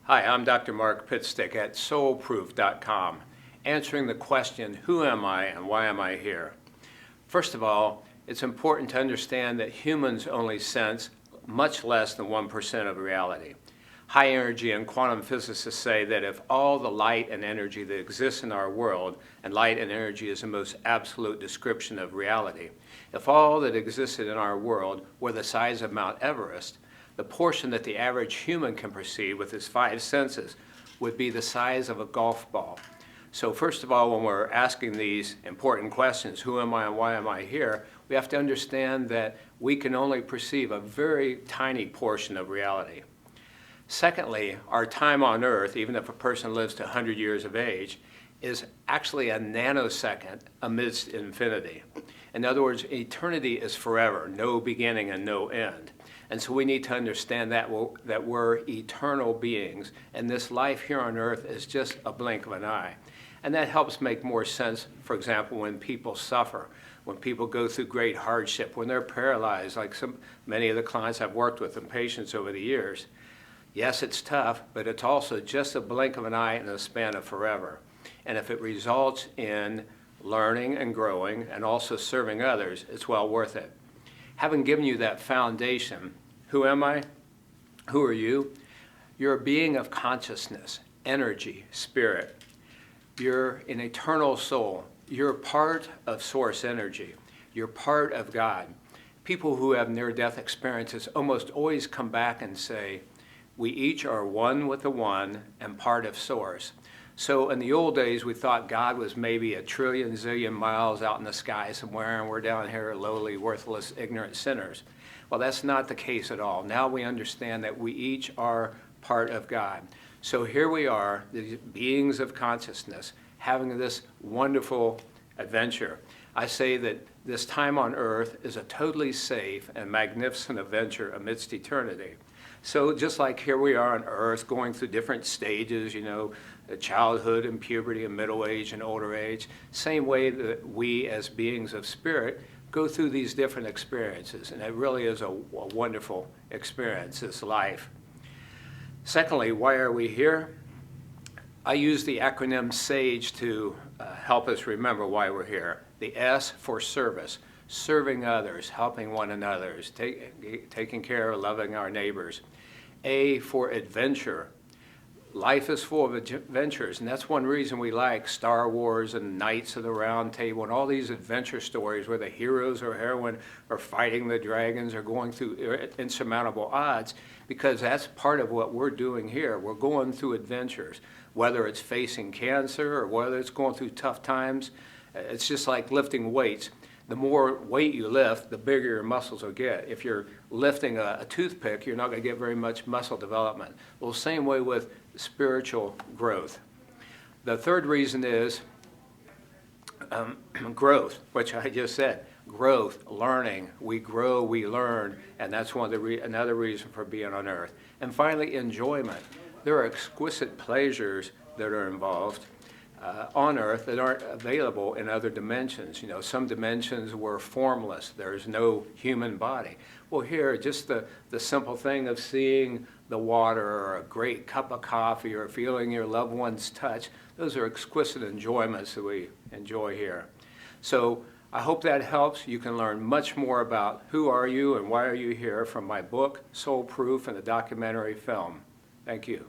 Hi, I'm Dr. Mark Pitstick at soulproof.com, answering the question, who am I and why am I here? First of all, it's important to understand that humans only sense much less than 1% of reality. High energy and quantum physicists say that if all the light and energy that exists in our world, and light and energy is the most absolute description of reality, if all that existed in our world were the size of Mount Everest, the portion that the average human can perceive with his five senses would be the size of a golf ball. So first of all, when we're asking these important questions, who am I and why am I here, we have to understand that we can only perceive a very tiny portion of reality. Secondly, our time on Earth, even if a person lives to 100 years of age, is actually a nanosecond amidst infinity. In other words, eternity is forever, no beginning and no end. And so we need to understand that we're eternal beings, and this life here on Earth is just a blink of an eye. And that helps make more sense, for example, when people suffer, when people go through great hardship, when they're paralyzed, like many of the clients I've worked with and patients over the years. Yes, it's tough, but it's also just a blink of an eye in a span of forever. And if it results in learning and growing and also serving others, it's well worth it. Having given you that foundation, who am I? Who are you? You're a being of consciousness, energy, spirit. You're an eternal soul. You're part of source energy. You're part of God. People who have near-death experiences almost always come back and say, we each are one with the one and part of source. So in the old days, we thought God was maybe a trillion zillion miles out in the sky somewhere, and we're down here lowly, worthless, ignorant sinners. Well, that's not the case at all. Now we understand that we each are part of God. So here we are, the beings of consciousness, having this wonderful adventure. I say that this time on Earth is a totally safe and magnificent adventure amidst eternity. So just like here we are on Earth going through different stages, childhood and puberty and middle age and older age, same way that we as beings of spirit go through these different experiences. And it really is a wonderful experience, this life. Secondly, why are we here? I use the acronym SAGE to help us remember why we're here. The S for service, serving others, helping one another, taking care of, loving our neighbors. A for adventure. Life is full of adventures, and that's one reason we like Star Wars and Knights of the Round Table and all these adventure stories where the heroes or heroine are fighting the dragons or going through insurmountable odds, because that's part of what we're doing here. We're going through adventures, whether it's facing cancer or whether it's going through tough times. It's just like lifting weights. The more weight you lift, the bigger your muscles will get. If you're lifting a toothpick, you're not going to get very much muscle development. Well, same way with spiritual growth. The third reason is growth, which I just said. Growth, learning. We grow, we learn, and that's another reason for being on Earth. And finally, enjoyment. There are exquisite pleasures that are involved on Earth that aren't available in other dimensions. Some dimensions were formless. There's no human body. Well, here, just the simple thing of seeing the water or a great cup of coffee or feeling your loved one's touch, those are exquisite enjoyments that we enjoy here. So I hope that helps. You can learn much more about who are you and why are you here from my book, Soul Proof, and the documentary film. Thank you.